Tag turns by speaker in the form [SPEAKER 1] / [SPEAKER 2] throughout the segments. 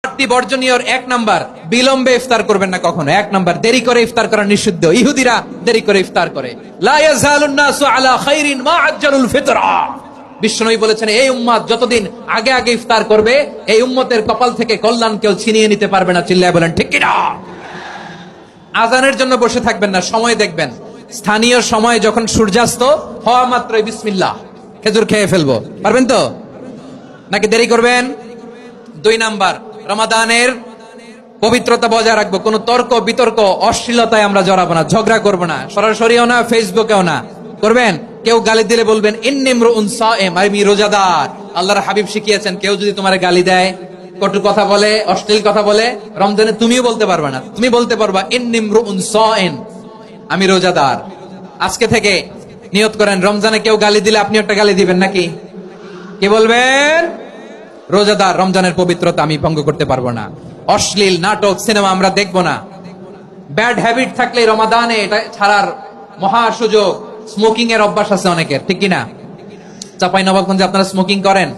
[SPEAKER 1] বাড়তি বর্জনীয় এক নাম্বার, বিলম্বে ইফতার করবেন না কখনো। এক নাম্বার, দেরি করে ইফতার করা নিষিদ্ধ। ইহুদিরা দেরি করে ইফতার করে। লা ইয়াজালুন নাসু আলা খাইরিন মা আজ্জালুল ফিতরা। বিশ্বনবী বলেছেন, এই উম্মত যতদিন আগে আগে ইফতার করবে, এই উম্মতের কপাল থেকে কল্যাণ কেউ ছিনিয়ে নিতে পারবে না। চিল্লায় বলেন ঠিক কিনা? আজানের জন্য বসে থাকবেন না, সময় দেখবেন। স্থানীয় সময় যখন সূর্যাস্ত হওয়া মাত্রই বিসমিল্লাহ, খেজুর খেয়ে ফেলবো। পারবেন তো নাকি দেরি করবেন? 2 নাম্বার, রমাদানের পবিত্রতা বজায় রাখবো। কোন তর্ক বিতর্ক অশ্লীলতায় আমরা জড়াবো না, ঝগড়া করবো না, সরাসরিও না, ফেসবুকেও না। করবেন? কেউ গালি দিলে বলবেন ইন্নিমরুউন সায়েম, আমি রোজাদার। আল্লাহর হাবিব শিখিয়েছেন, কেউ যদি তোমার গালি দেয়, কটু কথা বলে, অশ্লীল কথা বলে, রমজানে তুমিও বলতে পারবে না। তুমি বলতে পারবা ইন্নিমরুউন সায়েম, আমি রোজাদার। আজকে থেকে নিয়ত করেন, রমজানে কেউ গালি দিলে আপনি একটা গালি দিবেন নাকি? কি বলবেন? রোজাদার, রমজানের পবিত্রতা আমি ভঙ্গ করতে পারবো না। অশ্লীল নাটক সিনেমা আমরা দেখবো না। ব্যাড হ্যাবিট থাকলে রমাদানে এটা ছাড়ার মহা সুযোগ। স্মোকিং এর অভ্যাস আছে অনেকের, ঠিক কিনা? চাপাই নবাবগঞ্জে আপনারা স্মোকিং করেন?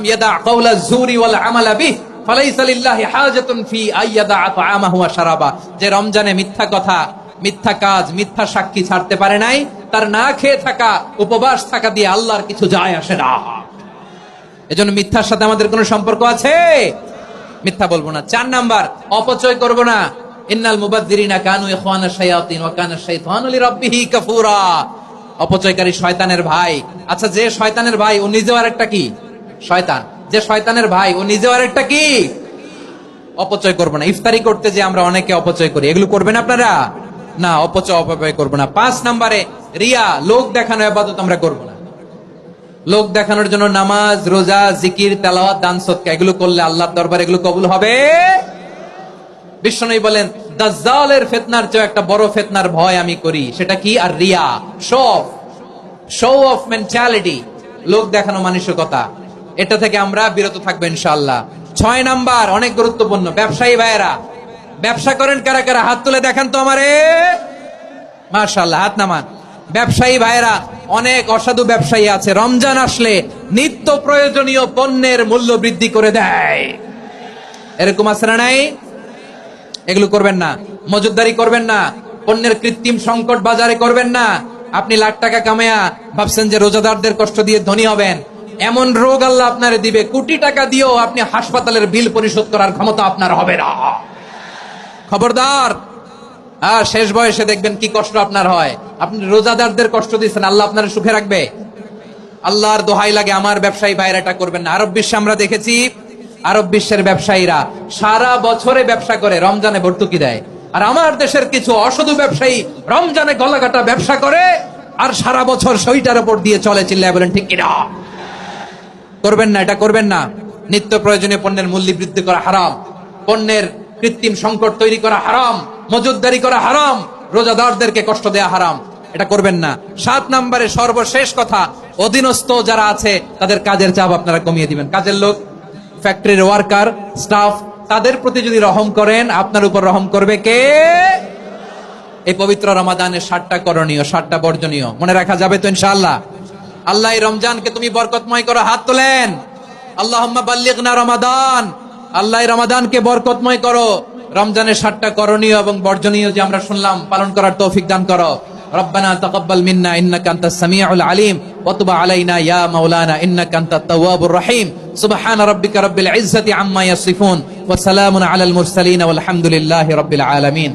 [SPEAKER 1] ইয়াদা কাওলা যুরি ওয়াল আমালা বিহি ফালাইসা লিল্লাহি হাজাতুন ফি আইয়াদা তাআমাহু ওয়া শারাবা। যে রমজানে মিথ্যা কথা, মিথ্যা কাজ, মিথ্যা সাক্ষী ছাড়তে পারে নাই, তার না খেয়ে থাকা, উপবাস থাকা দিয়ে আল্লাহর কিছু যায় আসে না। এজন্য মিথ্যার সাথে আমাদের কোনো সম্পর্ক আছে? মিথ্যা বলবো না। 4 নাম্বার, অপচয় করব না। ইন্নাল মুবাযযিরিনা কানু ইখওয়ানাশ শায়াতিন ওয়া কানা শাইতানু লিরাব্বিহি কাফুরা। অপচয়কারী শয়তানের ভাই। আচ্ছা, যে শয়তানের ভাই ও নিজেও আরেকটা কি? শয়তান। যে শয়তানের ভাই ও নিজেও আরেকটা কি? অপচয় করব না। ইফতারি করতে যে আমরা অনেকে অপচয় করি, এগুলো করবেন আপনারা? না, অপচয় করব না। 5 নাম্বারে, রিয়া, লোক দেখানো ইবাদত আমরা করব না। লোক দেখানোর জন্য নামাজ, রোজা, জিকির, তেলাওয়াত, দান সদকা এগুলো করলে আল্লাহর দরবারে এগুলো কবুল হবে? বিশ্বনবী বলেন, দাজ্জালের ফিতনার চেয়ে একটা বড় ফিতনার ভয় আমি করি। সেটা কি? আর রিয়া, শো অফ মেন্টালিটি, লোক দেখানো মানসিকতা। এটা থেকে আমরা বিরত থাকবো ইনশাআল্লাহ। 6 নাম্বার, অনেক গুরুত্বপূর্ণ। ব্যবসায়ী ভাইয়েরা, ব্যবসা করেন কারা কারা? হাত তুলে দেখান তো আমারে। মাশাআল্লাহ, হাত নামান। ব্যবসায়ী ভাইয়েরা, অনেক অসাধু ব্যবসায়ী আছে, রমজান আসলে নিত্য প্রয়োজনীয় পণ্যের মূল্য বৃদ্ধি করে দেয়। এরকম আছে না নাই? এগুলো করবেন না। মজুদদারি করবেন না। পণ্যের কৃত্রিম সংকট বাজারে করবেন না। আপনি লাখ টাকা কামায়া ভাবছেন যে রোজাদারদের কষ্ট দিয়ে ধনী হবেন। এমন রোগ আল্লাহ আপনারে দিবে, কোটি টাকা দিয়েও আপনি হাসপাতালের বিল পরিশোধ করার ক্ষমতা আপনার হবে না। খবরদার। শেষ বয়সে দেখবেন কি কষ্ট আপনার হয়। আপনি রোজাদারদের কষ্ট দিচ্ছেন, আল্লাহ আপনার সুখে রাখবে? আল্লাহর দোহাই লাগে, আমার ব্যবসায়ী ভাইরা এটা করবেন না। আরব বিশ্বে আমরা দেখেছি, আরব বিশ্বের ব্যবসায়ীরা সারা বছরে ব্যবসা করে, রমজানে ভর্তুকি দেয়। আর আমার দেশের কিছু অসাধু ব্যবসায়ী রমজানে গলাকাটা ব্যবসা করে আর সারা বছর সইটার উপর দিয়ে চলে। চিল্লায় বলেন ঠিক কিনা? করবেন না, এটা করবেন না। নিত্য প্রয়োজনীয় পণ্যের মূল্য বৃদ্ধি করা হারাম, পণ্যের কৃত্রিম সংকট তৈরি করা হারাম, মজুদদারি করা হারাম, রোজাদারদেরকে কষ্ট দেয়া হারাম। এটা করবেন না। 7 নম্বরে সর্বশেষ কথা, অধীনস্থ যারা আছে তাদের কাজের চাপ আপনারা কমিয়ে দিবেন। কাজের লোক, ফ্যাক্টরির ওয়ার্কার, স্টাফ, তাদের প্রতি যদি রহম করেন, আপনার উপর রহম করবে কে? এই পবিত্র রমাদানের 7টা করণীয়, 7টা বর্জনীয় মনে রাখা যাবে তো ইনশাআল্লাহ? আল্লাহ এই রমজানকে তুমি বরকতময় করো। হাত তোলেন। আল্লাহুম্মা বাল্লিগনা রমাদান। আল্লাহ এই রমাদানকে বরকতময় করো। রমজানের 7টা করণীয় এবং বর্জনীয় যে আমরা শুনলাম, পালন করার তৌফিক দান করো। রব্বানা তাকাব্বাল মিন্না ইন্নাকা আনতাস সামিউল আলিম ওয়া তুব আলাইনা ইয়া মাওলানা ইন্নাকা আনতাত তাওয়াবুর রহিম। সুবহানা রাব্বিকা রাব্বিল ইজ্জাতি আম্মা ইয়াসিফুন ওয়া সালামুন আলাল মুরসালিন ওয়াল হামদুলিল্লাহি রাব্বিল আলামিন।